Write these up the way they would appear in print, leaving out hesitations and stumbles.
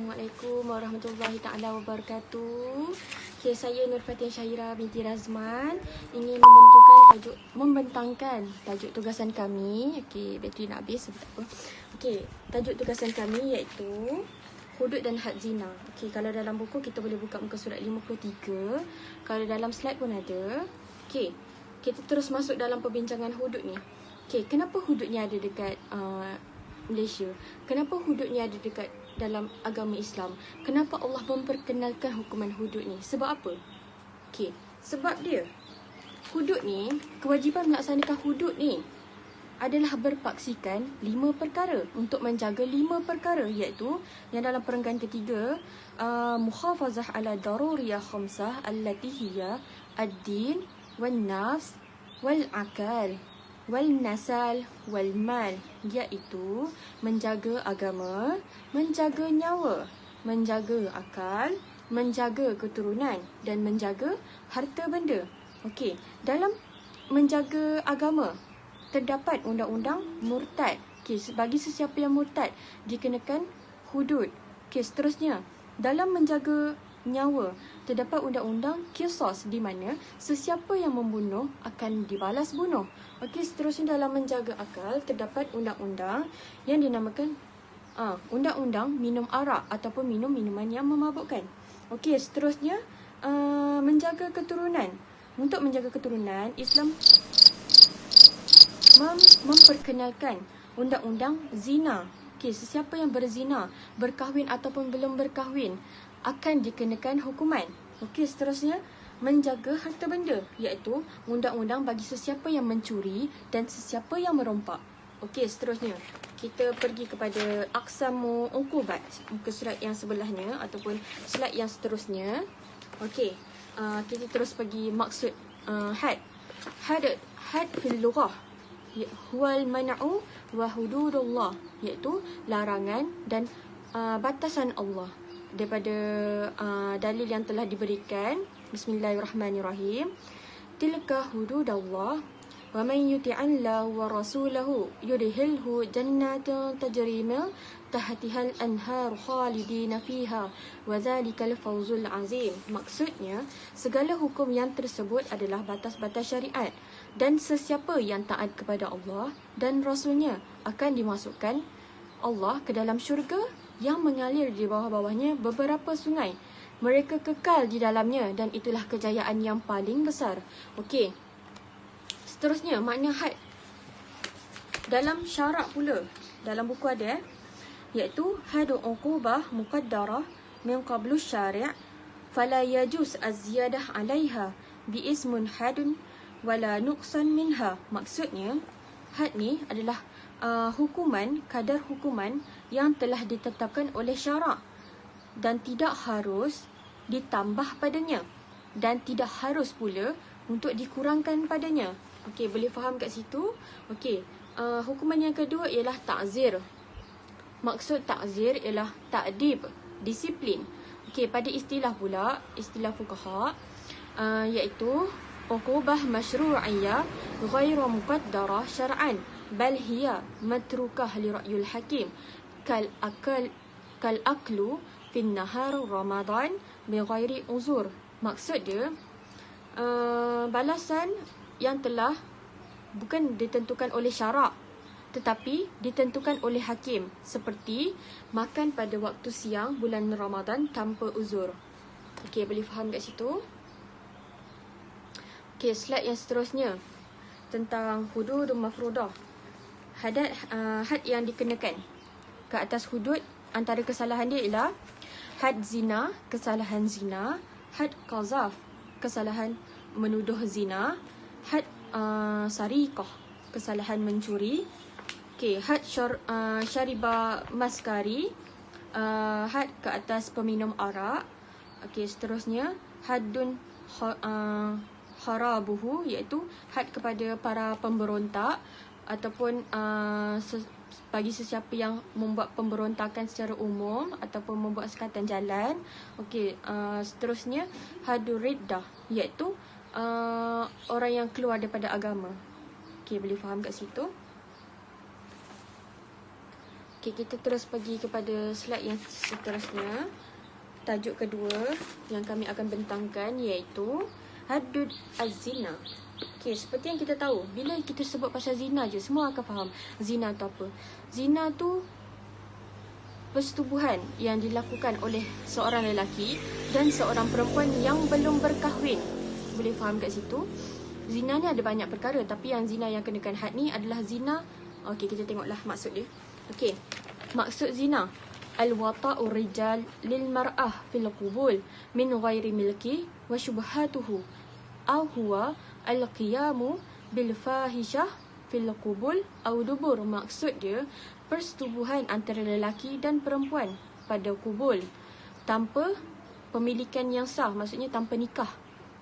Assalamualaikum warahmatullahi taala wabarakatuh. Okay, saya Nur Fatin Syahira binti Razman ingin membentangkan tajuk tugasan kami. Okay, bateri nak habis, tak apa. Okay, tajuk tugasan kami iaitu hudud dan had zina. Okay, kalau dalam buku kita boleh buka muka surat 53. Kalau dalam slide pun ada. Okay, kita terus masuk dalam perbincangan hudud ni. Okay, kenapa hududnya ada dekat Malaysia? Kenapa hududnya ada dekat dalam agama Islam? Kenapa Allah memperkenalkan hukuman hudud ni? Sebab apa? Okey, sebab dia hudud ni, kewajipan melaksanakan hudud ni adalah berpaksikan 5 perkara untuk menjaga 5 perkara, iaitu yang dalam perenggan ketiga, muhafazah ala daruriyah khamsah allati hiya ad-din wan nafs wal akal wal nasal wal mal, iaitu menjaga agama, menjaga nyawa, menjaga akal, menjaga keturunan dan menjaga harta benda. Okey, dalam menjaga agama terdapat undang-undang murtad. Okey, bagi sesiapa yang murtad dikenakan hudud. Okey, seterusnya dalam menjaga nyawa terdapat undang-undang qisas, di mana sesiapa yang membunuh akan dibalas bunuh. Okey, seterusnya dalam menjaga akal terdapat undang-undang yang dinamakan undang-undang minum arak ataupun minum minuman yang memabukkan. Okey, seterusnya menjaga keturunan. Untuk menjaga keturunan, Islam memperkenalkan undang-undang zina. Okey, sesiapa yang berzina, berkahwin ataupun belum berkahwin akan dikenakan hukuman. Okey, seterusnya menjaga harta benda, iaitu undang-undang bagi sesiapa yang mencuri dan sesiapa yang merompak. Okey, seterusnya kita pergi kepada aqsamu uqubat, muka surat yang sebelahnya ataupun slide yang seterusnya. Okey, kita terus pergi maksud had fil lughah huwal man'u wa hududullah, iaitu larangan dan batasan Allah daripada dalil yang telah diberikan. Bismillahirrahmanirrahim. Tilka hududallah wa man yuti'illahu wa rasulahu yudhilhu jannatin tajri min tahtihal anhar khalidina fiha wa zalikal fawzul azim. Maksudnya, segala hukum yang tersebut adalah batas-batas syariat, dan sesiapa yang taat kepada Allah dan Rasulnya akan dimasukkan Allah ke dalam syurga yang mengalir di bawah-bawahnya beberapa sungai. Mereka kekal di dalamnya dan itulah kejayaan yang paling besar. Okey, seterusnya makna had dalam syarak pula, dalam buku ada iaitu hadu uqubah muqaddarah min qablu syari' fala yajuz az-ziyadah 'alaiha bi ismun hadun wala nuqsan minha. Maksudnya, had ni adalah hukuman, kadar hukuman yang telah ditetapkan oleh syarak dan tidak harus ditambah padanya dan tidak harus pula untuk dikurangkan padanya. Okey, boleh faham kat situ? Okey, hukuman yang kedua ialah ta'zir. Maksud ta'zir ialah ta'dib, disiplin. Okey, pada istilah pula, istilah fuqaha, iaitu uqubah masyru'iyyah ghairu muqaddarah syar'an bal hiya matrukah li ra'yul hakim kal aklu fi nahar Ramadan bi ghairi uzur. Maksud dia balasan yang telah bukan ditentukan oleh syarak tetapi ditentukan oleh hakim, seperti makan pada waktu siang bulan Ramadan tanpa uzur. Okey, boleh faham kat situ? Okey, slide yang seterusnya tentang hudud mafrudah. Had yang dikenakan ke atas hudud, antara kesalahan dia ialah had zina, kesalahan zina; had qazaf, kesalahan menuduh zina; had sariqah, kesalahan mencuri. Okey, had syariba maskari, had ke atas peminum arak. Okey, seterusnya haddun harabuhu, iaitu had kepada para pemberontak ataupun bagi sesiapa yang membuat pemberontakan secara umum ataupun membuat sekatan jalan. Okey, seterusnya hadur riddah, iaitu orang yang keluar daripada agama. Okey, boleh faham kat situ? Okay, kita terus pergi kepada slide yang seterusnya. Tajuk kedua yang kami akan bentangkan iaitu Haddud Az-Zina. Okay, seperti yang kita tahu, bila kita sebut pasal zina je, semua akan faham zina tu apa. Zina tu persetubuhan yang dilakukan oleh seorang lelaki dan seorang perempuan yang belum berkahwin. Boleh faham kat situ? Zina ni ada banyak perkara, tapi yang zina yang kenakan had ni adalah zina. Okey, kita tengoklah maksud dia. Okey. Maksud zina, al-wata'u rijal lil mar'ah fil qubul min ghairi milki wa syubhatuhu aw huwa al-qiyamu bil fahishah fil qubul aw dubur. Maksud dia persetubuhan antara lelaki dan perempuan pada kubul tanpa pemilikan yang sah, maksudnya tanpa nikah,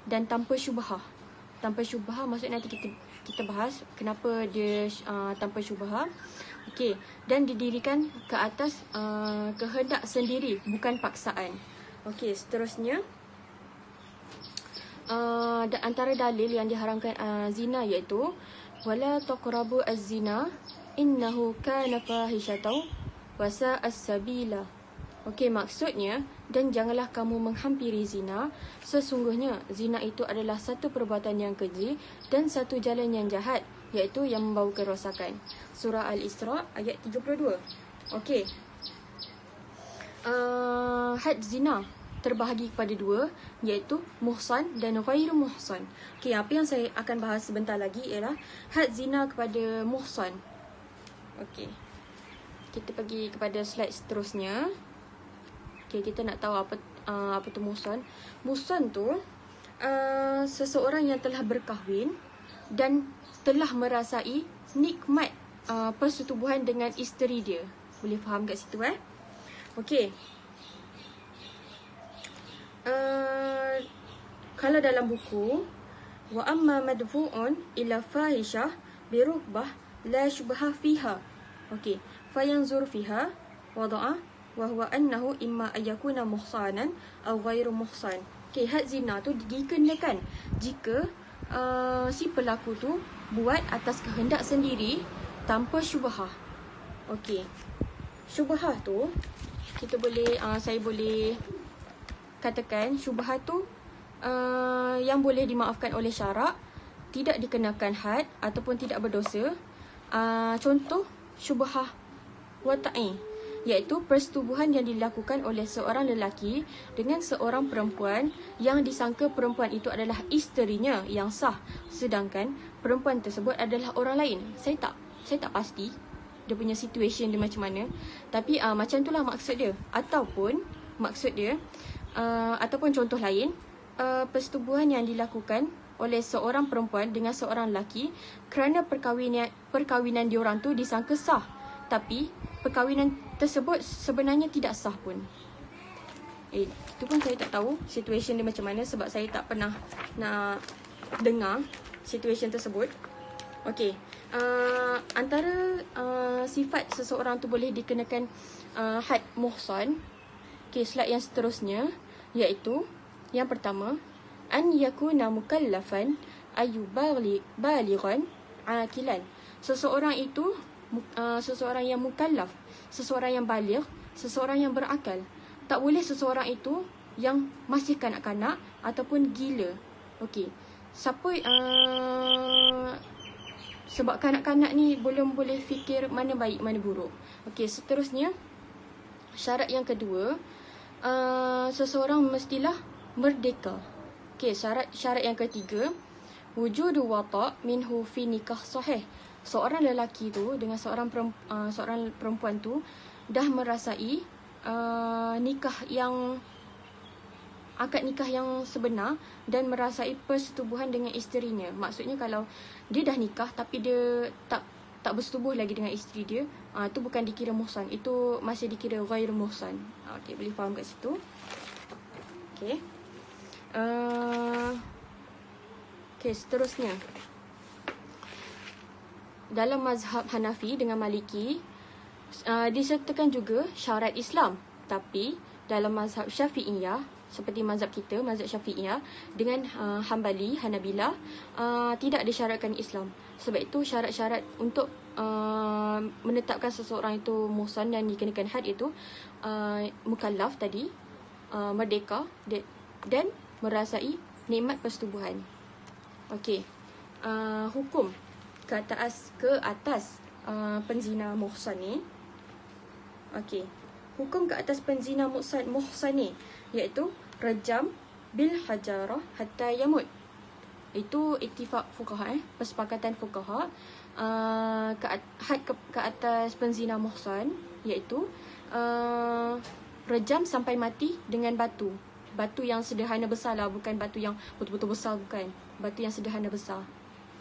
dan tanpa syubhah. Tanpa syubhah maksudnya nanti kita bahas kenapa dia tanpa syubhah. Okey, dan didirikan ke atas kehendak sendiri, bukan paksaan. Okey, seterusnya antara dalil yang diharamkan zina iaitu wala taqrabu az-zina innahu kana fahishatan wa sa'a as-sabila. Okey, maksudnya, dan janganlah kamu menghampiri zina, sesungguhnya zina itu adalah satu perbuatan yang keji dan satu jalan yang jahat, iaitu yang membawa kerosakan. Surah Al-Isra ayat 32. Okey. Had zina terbahagi kepada dua, iaitu muhsan dan ghairu muhsan. Okey, apa yang saya akan bahas sebentar lagi ialah had zina kepada muhsan. Okey. Kita pergi kepada slide seterusnya. Okey, kita nak tahu apa tu muhsan. Muhsan tu seseorang yang telah berkahwin dan telah merasai nikmat persetubuhan dengan isteri dia. Boleh faham kat situ Okey. Kalau dalam buku wa amma madfu'un ila fahishah bi ruhbah la syubha fiha. Okey, fayanzur fiha wada'a wa huwa annahu imma ayakuna muhsanan aw ghairu muhsan. Okey, had zina tu dikenakan jika si pelaku tu buat atas kehendak sendiri tanpa syubhah. Okey. Syubhah tu saya boleh katakan syubhah tu yang boleh dimaafkan oleh syarak, tidak dikenakan had ataupun tidak berdosa. Contoh syubhah wata'i, iaitu persetubuhan yang dilakukan oleh seorang lelaki dengan seorang perempuan yang disangka perempuan itu adalah isterinya yang sah, sedangkan perempuan tersebut adalah orang lain. Saya tak pasti dia punya situation dia macam mana, tapi macam itulah maksud dia. Ataupun maksud dia ataupun contoh lain, persetubuhan yang dilakukan oleh seorang perempuan dengan seorang lelaki kerana perkahwinan diorang tu disangka sah, tapi perkahwinan tersebut sebenarnya tidak sah pun. Itu pun saya tak tahu situation dia macam mana, sebab saya tak pernah nak dengar situation tersebut. Okey, antara sifat seseorang tu boleh dikenakan had muhsan. Okey, slide yang seterusnya iaitu yang pertama, an yakuna mukallafan ayu balighan aqilan. Seseorang itu seseorang yang mukallaf, seseorang yang baligh, seseorang yang berakal. Tak boleh seseorang itu yang masih kanak-kanak ataupun gila. Okey. Siapa sebab kanak-kanak ni belum boleh fikir mana baik mana buruk. Okey, seterusnya syarat yang kedua, seseorang mestilah merdeka. Okey, syarat yang ketiga, wujudu wata' minhu fi nikah sahih. Seorang lelaki tu dengan seorang perempuan tu dah merasai akad nikah yang sebenar dan merasai persetubuhan dengan isterinya. Maksudnya kalau dia dah nikah tapi dia tak bersetubuh lagi dengan isteri dia, tu bukan dikira muhsan, itu masih dikira ghair muhsan. Okey, boleh faham kat situ. Okey. Okey, seterusnya. Dalam mazhab Hanafi dengan Maliki disertakan juga syarat Islam, tapi dalam mazhab Syafi'iyah seperti mazhab kita, mazhab Syafi'iyah, dengan Hambali, Hanabilah, tidak disyaratkan Islam. Sebab itu syarat-syarat untuk menetapkan seseorang itu muhsan dan dikenakan had itu mukallaf tadi, merdeka dan merasai nikmat persetubuhan. Okey. Hukum ke atas penzina muhsan ni. Okey. Hukum ke atas penzina muhsan ni iaitu rajam bil hajarah hatta yamut. Itu ittifaq fuqaha, persepakatan fuqaha. Had ke atas penzina muhsan iaitu rejam sampai mati dengan batu. Batu yang sederhana besar lah, bukan batu yang betul-betul besar, bukan. Batu yang sederhana besar.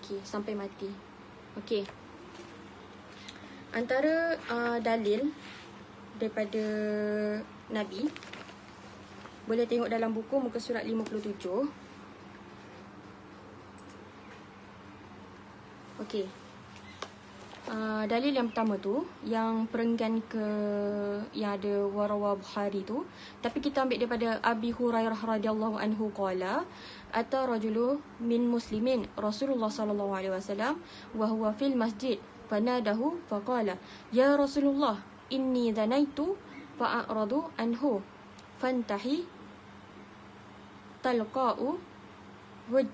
Okey, sampai mati. Okey. Antara dalil daripada Nabi, boleh tengok dalam buku muka surat 57. Okey. Dalil yang pertama tu, yang perenggan ke yang ada warawa Bukhari tu, tapi kita ambil daripada Abi Hurairah radhiyallahu anhu qala ata rajulu min muslimin Rasulullah sallallahu alaihi wasallam wa huwa fil masjid fanadahu faqala ya Rasulullah inni dhanaitu fa'aradu anhu fantahi talqa'u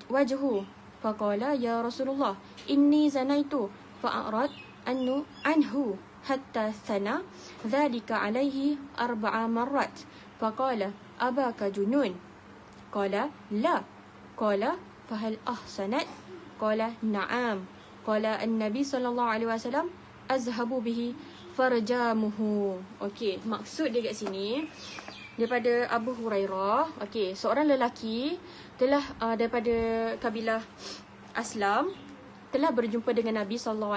wajhu faqala ya Rasulullah inni zanaitu fa'arad anhu hatta sana dhalika alaihi 4 marrat faqala abaka junun qala la qala fahal ahsanat qala na'am qala an-nabi sallallahu alaihi wasallam azhabu bihi farjamuhu. Okey, maksud dia kat sini daripada Abu Hurairah. Okey, seorang lelaki telah daripada kabilah Aslam telah berjumpa dengan Nabi SAW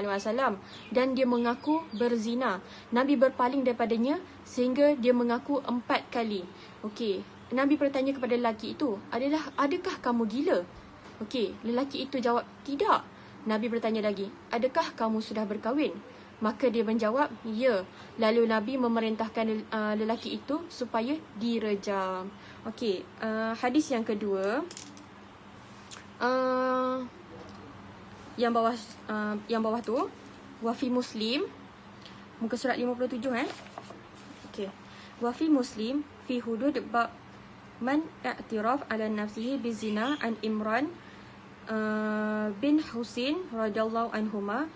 dan dia mengaku berzina. Nabi berpaling daripadanya sehingga dia mengaku 4 kali. Okey, Nabi bertanya kepada lelaki itu, adakah kamu gila? Okey, lelaki itu jawab, tidak. Nabi bertanya lagi, adakah kamu sudah berkahwin? Maka dia menjawab, ya. Lalu Nabi memerintahkan lelaki itu supaya direjam. Okey, hadis yang kedua, yang bawah tu, wafi Muslim, muka surat 57 Okey. Wafi Muslim fi hudud bab man i'tiraf ala nafsihi bizina an Imran bin Husain radhiyallahu anhuma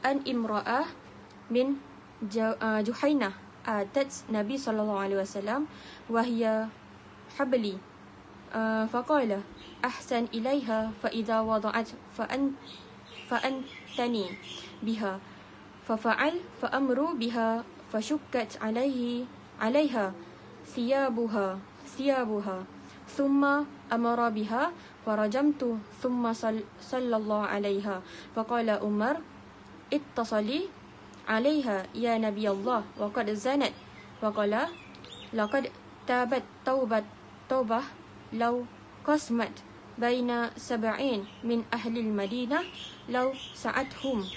an imra'ah min Juhainah atat Nabi sallallahu alaihi wasallam wa hiya habli faqala ahsan ilaiha fa idza wada'at fa antani biha fa fa'al fa amru biha fa shukkat alaiha thiyabuha thumma amara biha fa rajamtu thumma sallallahu alaiha faqala Umar ittasali alaiha ya Nabi Allah wa qad zanat wa qala laqad tabat taubah law qasmat baina sab'in min ahli al-Madinah law sa'athum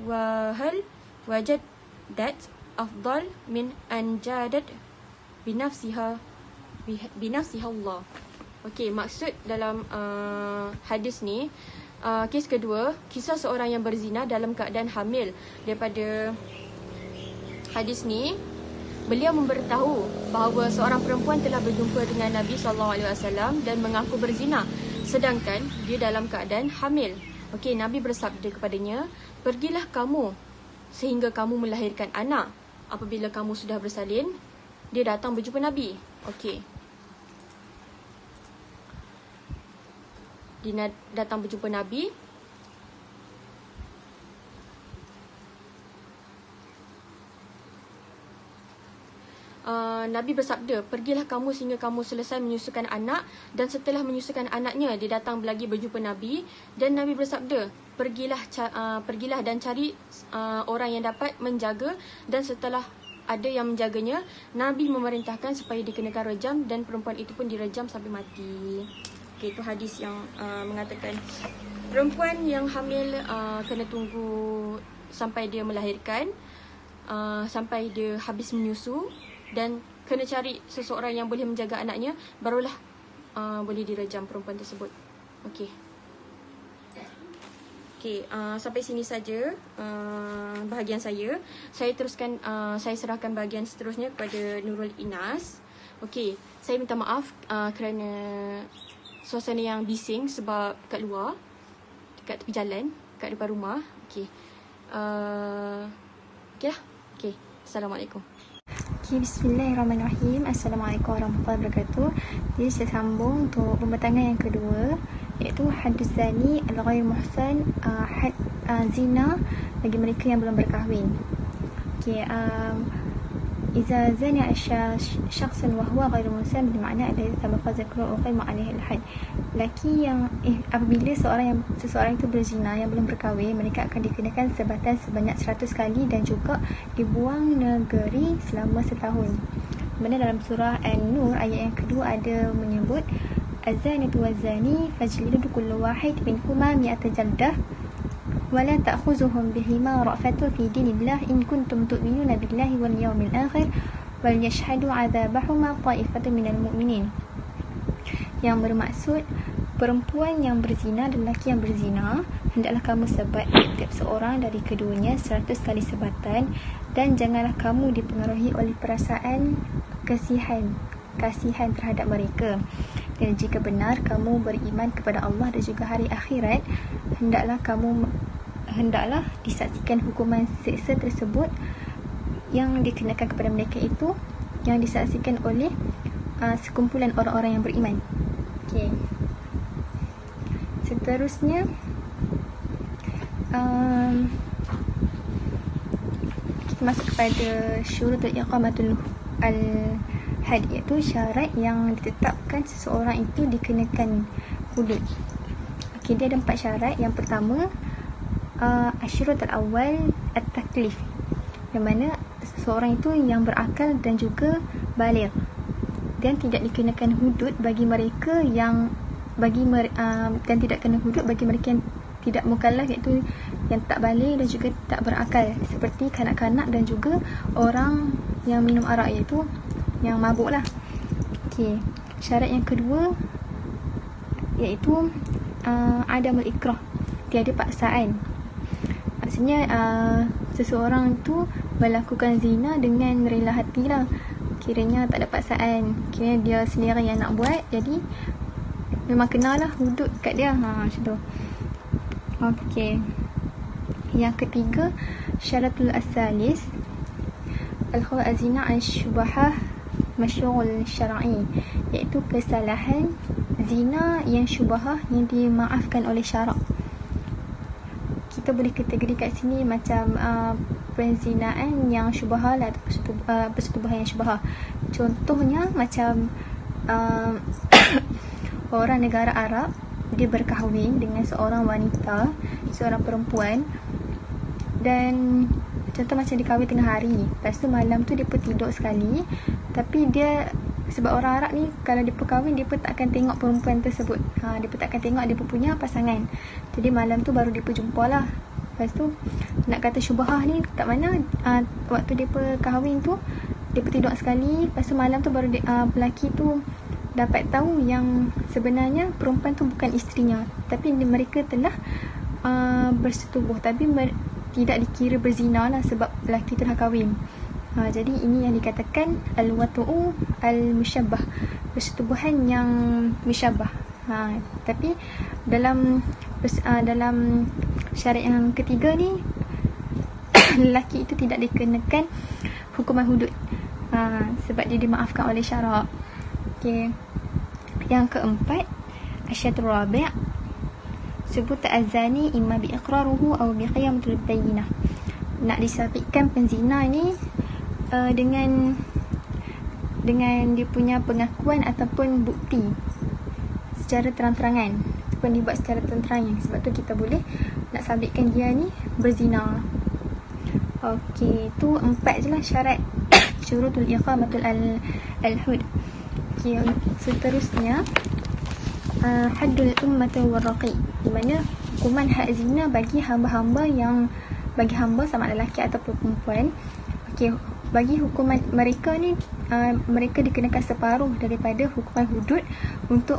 wa hal wajadat afdal min an jadat binafsiha Allah. Okey, maksud dalam hadis ni, kes kedua, kisah seorang yang berzina dalam keadaan hamil. Daripada hadis ni, beliau memberitahu bahawa seorang perempuan telah berjumpa dengan Nabi SAW dan mengaku berzina, sedangkan dia dalam keadaan hamil. Okey, Nabi bersabda kepadanya, pergilah kamu sehingga kamu melahirkan anak. Apabila kamu sudah bersalin, dia datang berjumpa Nabi. Okey, dia datang berjumpa Nabi. Nabi bersabda, pergilah kamu sehingga kamu selesai menyusukan anak. Dan setelah menyusukan anaknya, dia datang lagi berjumpa Nabi. Dan Nabi bersabda, pergilah dan cari orang yang dapat menjaga. Dan setelah ada yang menjaganya, Nabi memerintahkan supaya dikenakan rejam. Dan perempuan itu pun direjam sampai mati. Okay, itu hadis yang mengatakan perempuan yang hamil kena tunggu sampai dia melahirkan, sampai dia habis menyusu, dan kena cari seseorang yang boleh menjaga anaknya, barulah boleh dirajam perempuan tersebut. Okey. Okey, sampai sini saja bahagian saya. Saya teruskan, saya serahkan bahagian seterusnya kepada Nurul Inas. Okey, saya minta maaf kerana suasana yang bising sebab kat luar, dekat tepi jalan, kat depan rumah. Okey. Okey lah. Okey. Assalamualaikum. Okay, bismillahirrahmanirrahim. Assalamualaikum warahmatullahi wabarakatuh. Jadi saya sambung untuk pembatangan yang kedua, iaitu hadduz zani al-ghair muhsan, had zina bagi mereka yang belum berkahwin. Okay, إذا زنى شخص وهو غير مسلم bermakna الذي سبق ذكره أقيم عليه الحد. Laki yang apabila seseorang itu berzina yang belum berkahwin, mereka akan dikenakan sebatan sebanyak 100 kali dan juga dibuang negeri selama setahun. Mana dalam surah An-Nur ayat yang kedua ada menyebut az-zaniyatu waz-zani fajlidu kullu wahid minhuma mi'ata jaldah ولا تأخذهم بهما رأفة في دين الله إن كنتم تؤمنون بالله واليوم الآخر وليشهدوا عذابهما طائفة من المؤمنين. Yang bermaksud perempuan yang berzina dan lelaki yang berzina, hendaklah kamu sebat tiap seorang dari keduanya 100 kali sebatan, dan janganlah kamu dipengaruhi oleh perasaan kasihan terhadap mereka. Dan jika benar kamu beriman kepada Allah dan juga hari akhirat, hendaklah disaksikan hukuman seksa tersebut yang dikenakan kepada mereka itu, yang disaksikan oleh sekumpulan orang-orang yang beriman. Okay. Seterusnya kita masuk kepada syurutul iqamatul al-had, iaitu syarat yang ditetapkan seseorang itu dikenakan hudud. Okay, dia ada 4 syarat. Yang pertama, asyurut al-awwal at-taklif, yang mana seseorang itu yang berakal dan juga baligh, dan tidak dikenakan hudud bagi mereka yang dan tidak kena hudud bagi mereka yang tidak mukallaf, iaitu yang tak baligh dan juga tak berakal, seperti kanak-kanak dan juga orang yang minum arak, iaitu yang mabuk lah. Okay. Syarat yang kedua iaitu adamul ikrah, tiada paksaan. Maksudnya seseorang tu melakukan zina dengan rela hati lah, kiranya tak ada paksaan, kiranya dia sendiri yang nak buat, jadi memang kenalah hudud kat dia. Macam tu. Okey. Yang ketiga, syaratul asalis al-khaw azina an syubahah masyru'ul syar'i, iaitu kesalahan zina yang syubahah yang dimaafkan oleh syarak. Kita boleh kategori kat sini macam perzinaan yang syubahah lah, persetubuhan yang syubahah. Contohnya macam orang negara Arab, dia berkahwin dengan seorang wanita, seorang perempuan, dan contoh macam dia kahwin tengah hari, lepas tu malam tu dia pun tidur sekali, tapi dia, sebab orang Arab ni kalau dia kahwin, dia pun tak akan tengok perempuan tersebut, dia pun tak akan tengok dia pun punya pasangan. Jadi malam tu baru dia pun jumpa lah. Lepas tu nak kata syubahah ni kat mana, waktu dia pun kahwin tu dia pun tidur sekali, lepas tu malam tu baru dia, lelaki tu dapat tahu yang sebenarnya perempuan tu bukan isterinya, tapi mereka telah bersetubuh, tapi tidak dikira berzina lah sebab lelaki tu dah kahwin. Jadi ini yang dikatakan al-watu'u al-musyabbah, persetubuhan yang musyabbah. Tapi dalam syarat yang ketiga ni lelaki itu tidak dikenakan hukuman hudud, sebab dia dimaafkan oleh syarak. Okay. Yang keempat, asyatul rabi' sebut azani imma bi iqraruhu atau bi qiyamatul bayyinah. Nak disabitkan penzina ni dengan dia punya pengakuan ataupun bukti secara terang-terangan, ataupun dibuat secara terang-terangan. Sebab tu kita boleh nak sabitkan dia ni berzina. Okey, tu 4 je lah syarat syurutul iqamatul al-hud. Okey, seterusnya haddul ummati warraqi, di mana hukuman had zina bagi hamba-hamba sama lelaki ataupun perempuan. Okey, bagi hukuman mereka ni mereka dikenakan separuh daripada hukuman hudud untuk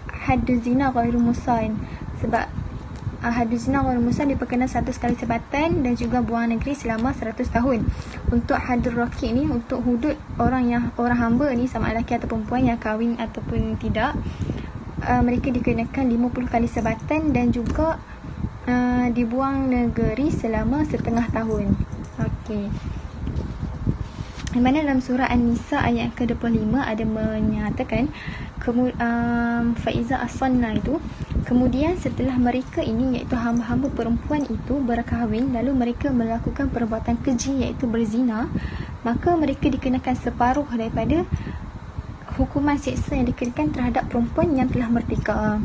had zina ghairu musan. Sebab had zina ghairu musan diperkenal 100 kali sebatan dan juga buang negeri selama 100 tahun. Untuk had rakik ni, untuk hudud orang hamba ni, sama lelaki atau perempuan yang kahwin ataupun tidak, mereka dikenakan 50 kali sebatan dan juga dibuang negeri selama setengah tahun. Okey. Di mana dalam surah An-Nisa ayat ke-25 ada menyatakan faiza asanna itu, kemudian setelah mereka ini iaitu hamba-hamba perempuan itu berkahwin lalu mereka melakukan perbuatan keji iaitu berzina, maka mereka dikenakan separuh daripada hukuman seksa yang dikenakan terhadap perempuan yang telah merdeka.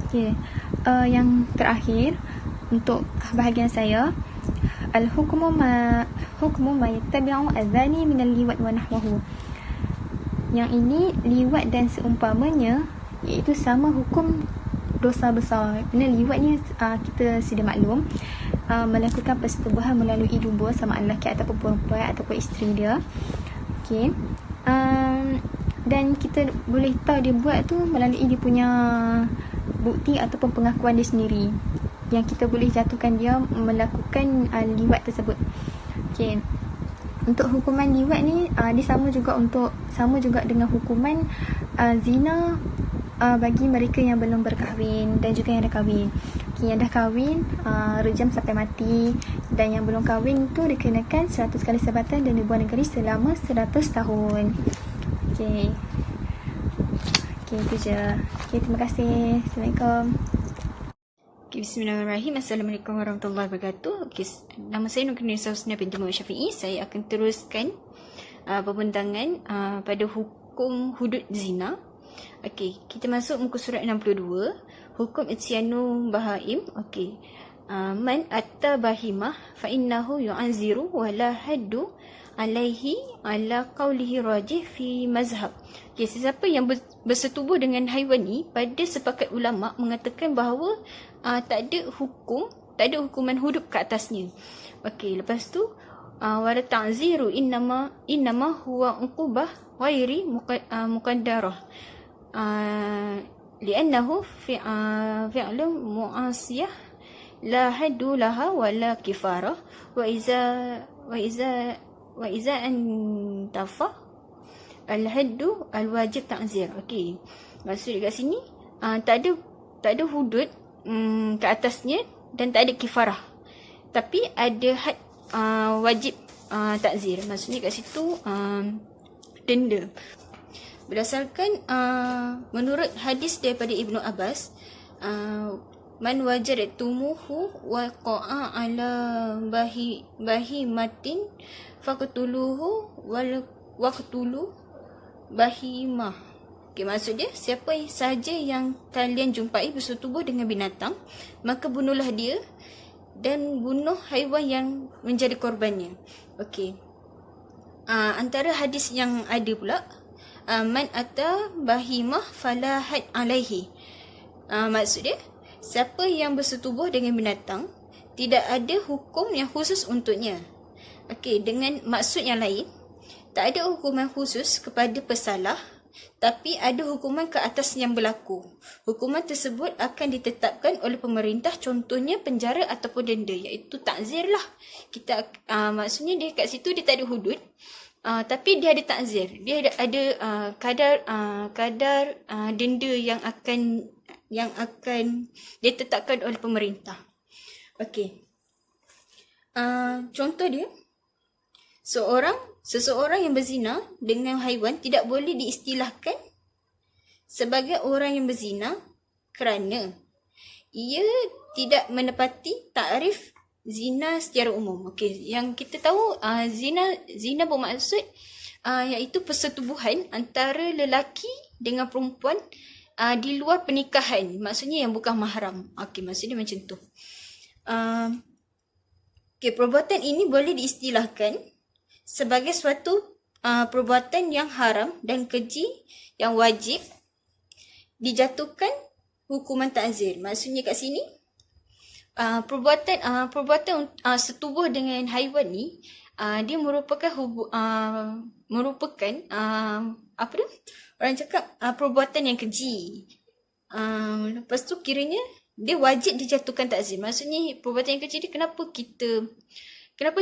Okey. Yang terakhir untuk bahagian saya, al-hukmu ma yattabi'u adh-dhani min al-liwat wa nahwahu. Yang ini liwat dan seumpamanya, iaitu sama hukum dosa besar. Kerana liwat ni kita sudah maklum, melakukan persetubuhan melalui dubur sama lelaki ataupun perempuan ataupun isteri dia. Okey. Dan kita boleh tahu dia buat tu melalui dia punya bukti ataupun pengakuan dia sendiri, yang kita boleh jatuhkan dia melakukan liwat tersebut. Okey. Untuk hukuman liwat ni dia sama juga dengan hukuman zina bagi mereka yang belum berkahwin dan juga yang dah kahwin. Okay, yang dah kahwin rejam sampai mati, dan yang belum kahwin tu dikenakan 100 kali sebatan dan dibuang negeri selama 100 tahun. Okey. Okey, itu je. Okey, terima kasih. Assalamualaikum. Okay, bismillahirrahmanirrahim. Assalamualaikum warahmatullahi wabarakatuh. Okay, nama saya Nurul Husna binti Muhammad Syafi'i. Saya akan teruskan pembintangan pada hukum hudud zina. Okey, kita masuk muka surat 62. Hukum isyanu bahaim. Okey. Man atta bahimah fa innahu yu'anziru wa la haddu alaihi ala qawlihi rajih fi mazhab. Okay, sesiapa yang bersetubuh dengan haiwan ni, pada sepakat ulama mengatakan bahawa tak ada hukuman hudud ke atasnya. Okey, lepas tu wala ta'ziru innama huwa uqubah ghairi muqaddarah. Li'annahu fi'lun mu'asiyah la haddu laha wala kifarah wa iza antafa al-haddu al-wajib ta'zir. Okey. Maksud dekat sini tak ada hudud ke atasnya dan tak ada kifarah. Tapi ada had wajib ta'zir. Maksudnya kat situ denda. Berdasarkan menurut hadis daripada Ibnu Abbas, man wajadtumuhu waqa'a ala bahimatin faqtuluhu waqtulu bahimah. Okay, maksud dia, siapa saja yang kalian jumpai bersetubuh dengan binatang, maka bunuhlah dia dan bunuh haiwan yang menjadi korbannya. Okey. Antara hadis yang ada pula, man ata bahimah fala had alaihi. Maksud dia, siapa yang bersetubuh dengan binatang, tidak ada hukum yang khusus untuknya. Okey, dengan maksud yang lain, tak ada hukuman khusus kepada pesalah, tapi ada hukuman ke atas yang berlaku. Hukuman tersebut akan ditetapkan oleh pemerintah, contohnya penjara ataupun denda, iaitu takzir lah. Maksudnya dia kat situ dia tak ada hudud, tapi dia ada takzir. Dia ada kadar denda yang akan ditetapkan oleh pemerintah. Okey. Contoh dia, seseorang yang berzina dengan haiwan tidak boleh diistilahkan sebagai orang yang berzina kerana ia tidak menepati takrif zina secara umum. Okey, yang kita tahu zina bermaksud iaitu persetubuhan antara lelaki dengan perempuan di luar pernikahan, maksudnya yang bukan mahram. Okey, maksudnya macam tu. Okey, perbuatan ini boleh diistilahkan sebagai suatu perbuatan yang haram dan keji yang wajib dijatuhkan hukuman ta'zir. Maksudnya kat sini perbuatan setubuh dengan haiwan ni dia merupakan apa dia? Orang cakap perbuatan yang keji. Lepas tu kiranya dia wajib dijatuhkan takzir. Maksudnya perbuatan yang keji ni kenapa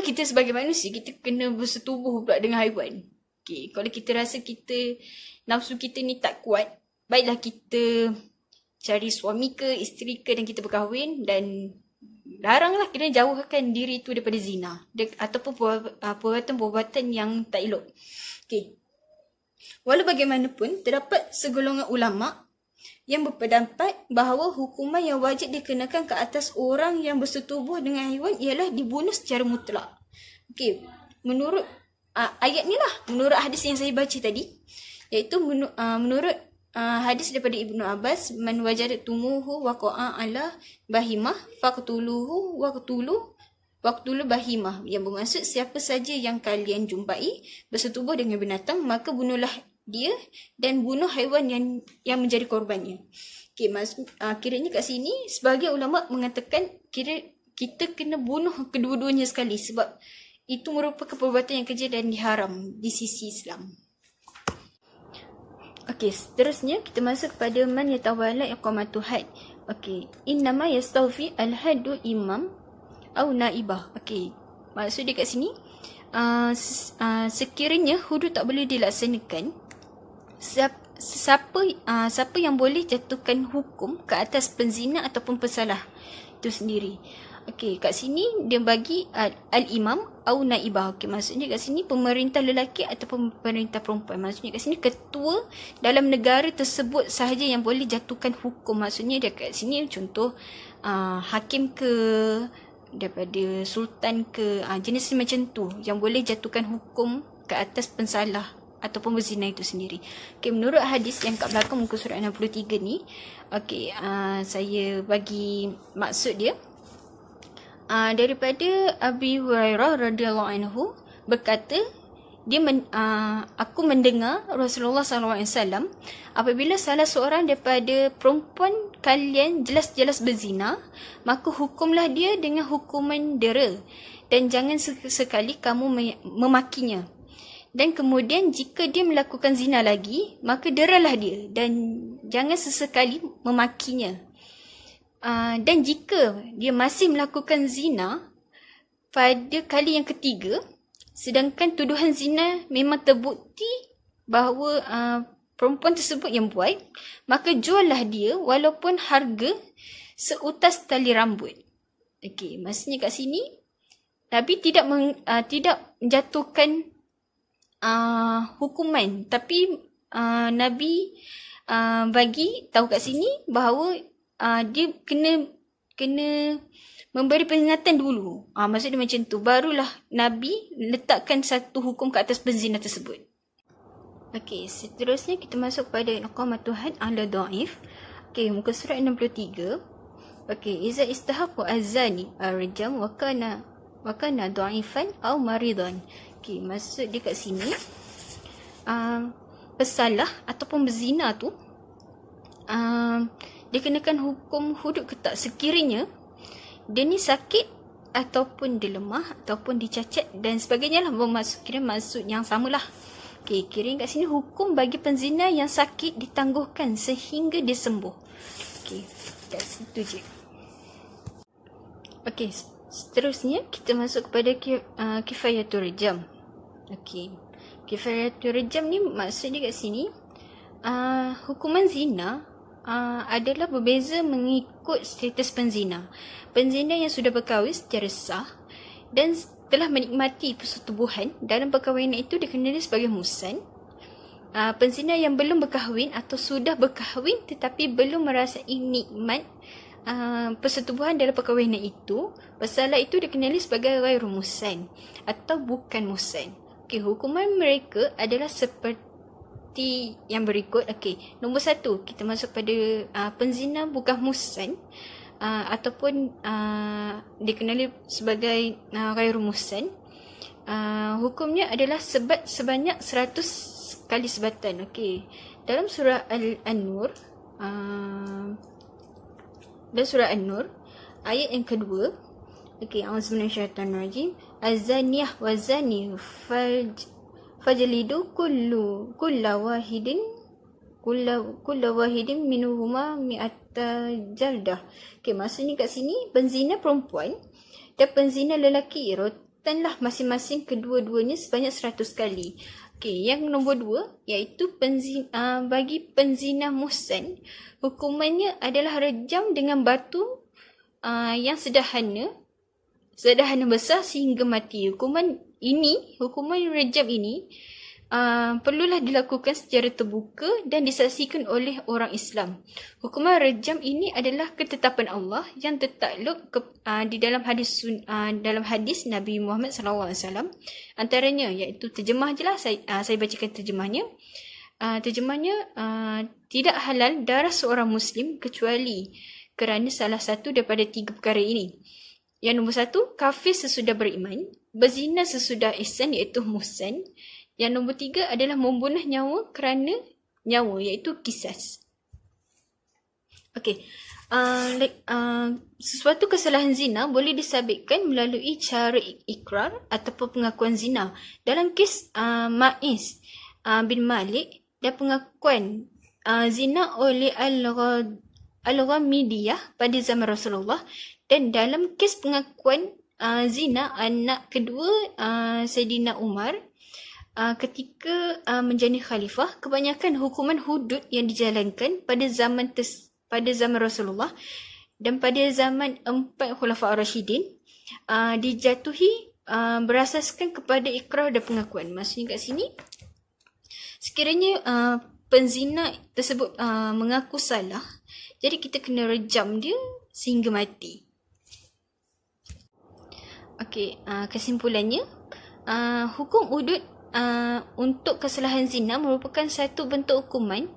kita sebagai manusia kita kena bersetubuh pula dengan haiwan. Okay, kalau kita rasa nafsu kita ni tak kuat, baiklah kita cari suami ke, isteri ke dan kita berkahwin, dan laranglah kena jauhkan diri tu daripada zina ataupun perbuatan-perbuatan yang tak elok. Okay. Walau bagaimanapun, terdapat segolongan ulama' yang berpendapat bahawa hukuman yang wajib dikenakan ke atas orang yang bersetubuh dengan haiwan ialah dibunuh secara mutlak. Okay. Menurut ayat ni lah, menurut hadis yang saya baca tadi, iaitu menurut hadis daripada Ibnu Abbas, man wajadtumuhu waqa'a ala bahimah faqtuluhu waqtulu bahimah, yang bermaksud siapa saja yang kalian jumpai bersetubuh dengan binatang, maka bunuhlah dia dan bunuh haiwan yang menjadi korbannya. Okay, kiranya kat sini sebagai ulama mengatakan kita kena bunuh kedua-duanya sekali, sebab itu merupakan perbuatan yang keji dan diharam di sisi Islam. Okey, seterusnya kita masuk kepada man yatawalla iqamatul had. Okey, innama yastawfi al-haddu imam au naibah. Okey, maksud dia kat sini sekiranya hudud tak boleh dilaksanakan, siapa yang boleh jatuhkan hukum ke atas penzina ataupun pesalah itu sendiri. Okey, kat sini dia bagi al-imam au naibah. Okey, maksudnya kat sini pemerintah lelaki ataupun pemerintah perempuan. Maksudnya kat sini ketua dalam negara tersebut sahaja yang boleh jatuhkan hukum. Maksudnya dia kat sini contoh hakim ke, daripada sultan ke, jenis macam tu yang boleh jatuhkan hukum ke atas pensalah ataupun berzina itu sendiri. Okey, menurut hadis yang kat belakang muka surat 63 ni, okey, saya bagi maksud dia. Daripada Abi Hurairah radhiyallahu anhu berkata, aku mendengar Rasulullah SAW, apabila salah seorang daripada perempuan kalian jelas-jelas berzina, maka hukumlah dia dengan hukuman dera, dan jangan sekali kamu memakinya. Dan kemudian jika dia melakukan zina lagi, maka deralah dia dan jangan sesekali memakinya. Dan jika dia masih melakukan zina pada kali yang ketiga, sedangkan tuduhan zina memang terbukti bahawa perempuan tersebut yang buat, maka juallah dia walaupun harga seutas tali rambut. Okey, maksudnya kat sini Nabi tidak menjatuhkan hukuman, tapi Nabi bagi tahu kat sini bahawa dia kena memberi peringatan dulu. Maksud dia macam tu. Barulah Nabi letakkan satu hukum ke atas penzina tersebut. Okey, seterusnya kita masuk pada iqamatul had ala dhaif. Okey, muka surat 63. Okey, iza istahaqqa az-zani ar-rajam wa kana dhaifan aw maridan. Okey, maksud dia kat sini pesalah ataupun berzina tu dia kenakan hukum hudud ketat sekiranya dia ni sakit ataupun dia lemah ataupun dicacat dan sebagainya lah, kira maksud yang samalah. Okey, kira kat sini hukum bagi penzina yang sakit ditangguhkan sehingga dia sembuh. Okey, kat situ je. Okey, seterusnya kita masuk kepada kifayatul rajam. Okey, kifayatul rajam ni maksud dia kat sini hukuman zina adalah berbeza mengikut status penzina. Penzina yang sudah berkahwin secara sah dan telah menikmati persetubuhan dalam perkahwinan itu dikenali sebagai muhsan. Penzina yang belum berkahwin atau sudah berkahwin tetapi belum merasai nikmat persetubuhan dalam perkahwinan itu, pesalah itu dikenali sebagai ghairu muhsan atau bukan muhsan. Okey, hukuman mereka adalah seperti yang berikut. Okey, nombor 1 kita masuk pada penzina bukan muhsan ataupun dikenali sebagai ghairu muhsan. Hukumnya adalah sebat sebanyak 100 kali sebatan. Okey, dalam surah An-Nur ayat yang kedua. Okey, auzubillahi minasyaitanir rajim. azaniyah wazani fajlidu kulla wahidin minuhuma mi'ata jaldah. Okay, maksudnya kat sini penzina perempuan dan penzina lelaki rotanlah masing-masing kedua-duanya sebanyak 100 kali. Okay, yang nombor 2 iaitu bagi penzina muhsan, hukumannya adalah rejam dengan batu yang sederhana besar sehingga mati. Hukuman rejam ini perlulah dilakukan secara terbuka dan disaksikan oleh orang Islam. Hukuman rejam ini adalah ketetapan Allah yang tertakluk di dalam hadis Nabi Muhammad SAW. Antaranya iaitu terjemah je lah, saya bacakan terjemahnya. Terjemahnya, tidak halal darah seorang Muslim kecuali kerana salah satu daripada 3 perkara ini. Yang nombor 1, kafir sesudah beriman, berzina sesudah ihsan iaitu muhsan. Yang nombor 3 adalah membunuh nyawa kerana nyawa iaitu qisas. Okey. Sesuatu kesalahan zina boleh disabitkan melalui cara ikrar ataupun pengakuan zina. Dalam kes Ma'iz bin Malik dan pengakuan zina oleh Al-Ghamidiyah pada zaman Rasulullah, dan dalam kes pengakuan zina anak kedua Saidina Umar ketika menjadi khalifah, kebanyakan hukuman hudud yang dijalankan pada zaman Rasulullah dan pada zaman 4 Khulafa Ar-Rasyidin dijatuhi berasaskan kepada ikrar dan pengakuan. Maksudnya kat sini, sekiranya penzina tersebut mengaku salah, jadi kita kena rejam dia sehingga mati. Okey, kesimpulannya, hukum hudud untuk kesalahan zina merupakan satu bentuk hukuman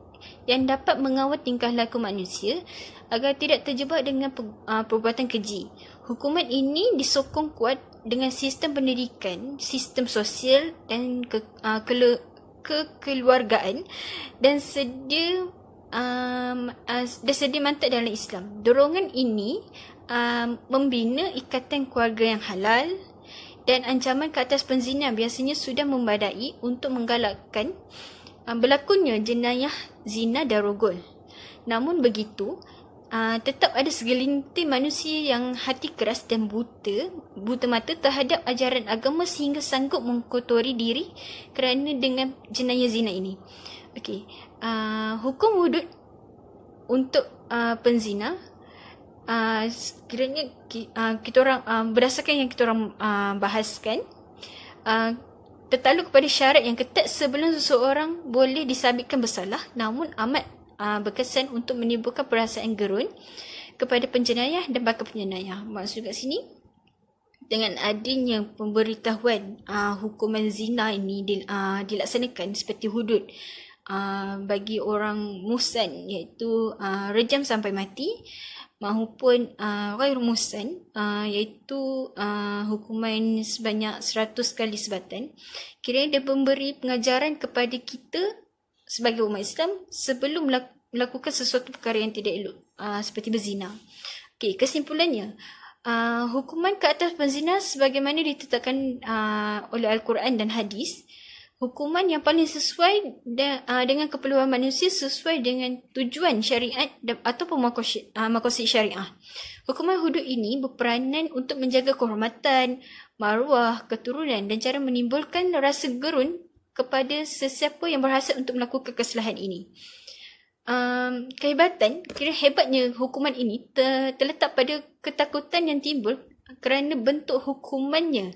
yang dapat mengawal tingkah laku manusia agar tidak terjebak dengan perbuatan keji. Hukuman ini disokong kuat dengan sistem pendidikan, sistem sosial dan kekeluargaan dan sedia mantap dalam Islam. Dorongan ini membina ikatan keluarga yang halal, dan ancaman ke atas penzina biasanya sudah membadai untuk menggalakkan berlakunya jenayah zina dan rogol. Namun begitu, tetap ada segelintir manusia yang hati keras dan buta mata terhadap ajaran agama sehingga sanggup mengkotori diri kerana dengan jenayah zina ini. Okey, hukum hudud untuk penzina, kiranya kita orang berdasarkan yang kita orang bahaskan, tertakluk kepada syarat yang ketat sebelum seseorang boleh disabitkan bersalah, namun amat berkesan untuk menimbulkan perasaan gerun kepada penjenayah dan bakal penjenayah. Maksud kat sini, dengan adanya pemberitahuan hukuman zina ini dilaksanakan seperti hudud bagi orang muhsan, iaitu rejam sampai mati, maupun ghairu muhsan, iaitu hukuman sebanyak 100 kali sebatan. Kiranya dia memberi pengajaran kepada kita sebagai umat Islam sebelum melakukan sesuatu perkara yang tidak elok, seperti berzina. Okey, kesimpulannya, hukuman ke atas penzina sebagaimana ditetapkan oleh Al-Quran dan hadis, hukuman yang paling sesuai dengan keperluan manusia, sesuai dengan tujuan syariat ataupun maqasid syariah. Hukuman hudud ini berperanan untuk menjaga kehormatan, maruah, keturunan dan cara menimbulkan rasa gerun kepada sesiapa yang berhasad untuk melakukan kesalahan ini. Kehebatan, hebatnya hukuman ini terletak pada ketakutan yang timbul kerana bentuk hukumannya.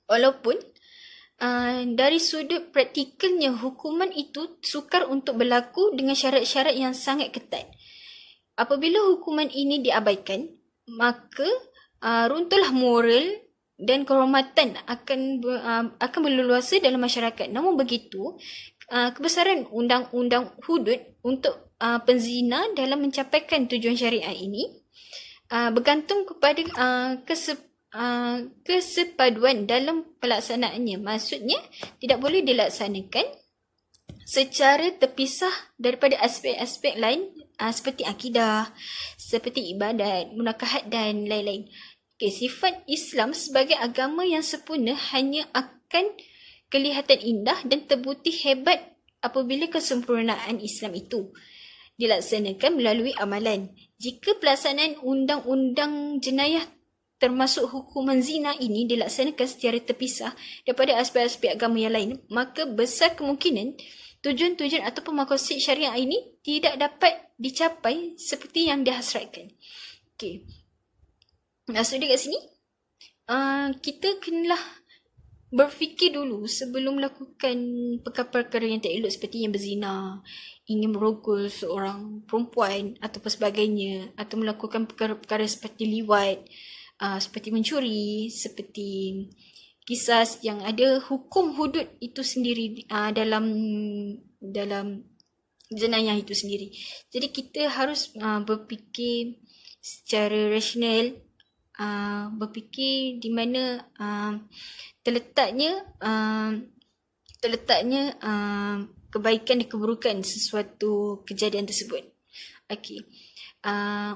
Walaupun dari sudut praktikalnya, hukuman itu sukar untuk berlaku dengan syarat-syarat yang sangat ketat. Apabila hukuman ini diabaikan, maka runtuhlah moral dan kehormatan akan berleluasa dalam masyarakat. Namun begitu, kebesaran undang-undang hudud untuk penzina dalam mencapaikan tujuan syariat ini bergantung kepada kesepaduan dalam pelaksanaannya. Maksudnya, tidak boleh dilaksanakan secara terpisah daripada aspek-aspek lain seperti akidah, seperti ibadat, munakahat dan lain-lain. Sifat Islam sebagai agama yang sempurna hanya akan kelihatan indah dan terbukti hebat apabila kesempurnaan Islam itu dilaksanakan melalui amalan. Jika pelaksanaan undang-undang jenayah termasuk hukuman zina ini dilaksanakan secara terpisah daripada aspek-aspek agama yang lain, maka besar kemungkinan tujuan-tujuan ataupun maqasid syariah ini tidak dapat dicapai seperti yang dihasratkan. Okey. Maksud dia kat sini, kita kenalah berfikir dulu sebelum melakukan perkara-perkara yang tak elok seperti yang berzina, ingin merogol seorang perempuan ataupun sebagainya, atau melakukan perkara-perkara seperti liwat, seperti mencuri, seperti kisah yang ada hukum hudud itu sendiri dalam jenayah itu sendiri. Jadi kita harus berfikir secara rasional, berfikir di mana terletaknya kebaikan dan keburukan sesuatu kejadian tersebut. Okey.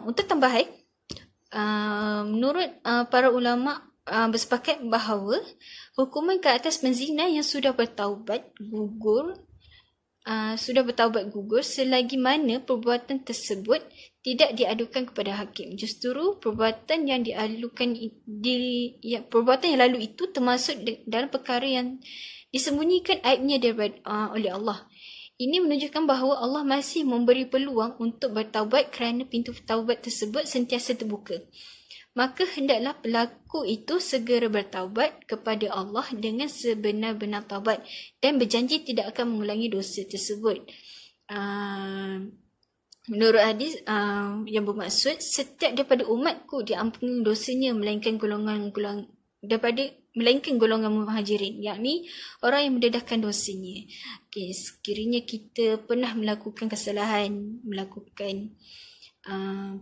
Untuk tambahan, menurut para ulama bersepakat bahawa hukuman ke atas penzina yang sudah bertaubat gugur selagi mana perbuatan tersebut tidak diadukan kepada hakim. Justru perbuatan yang perbuatan yang lalu itu termasuk dalam perkara yang disembunyikan aibnya oleh Allah. Ini menunjukkan bahawa Allah masih memberi peluang untuk bertaubat kerana pintu taubat tersebut sentiasa terbuka. Maka hendaklah pelaku itu segera bertaubat kepada Allah dengan sebenar-benar taubat dan berjanji tidak akan mengulangi dosa tersebut. Menurut hadis yang bermaksud, setiap daripada umatku diampuni dosanya melainkan golongan muhajirin, yakni orang yang mendedahkan dosanya. Okay, sekiranya kita pernah melakukan kesalahan, melakukan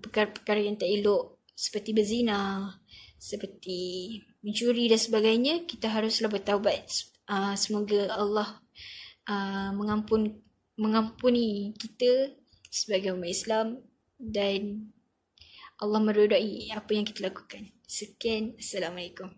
perkara-perkara yang tak elok seperti berzina, seperti mencuri dan sebagainya, kita haruslah bertaubat. Semoga Allah mengampuni kita sebagai umat Islam dan Allah meridai apa yang kita lakukan. Sekian, Assalamualaikum.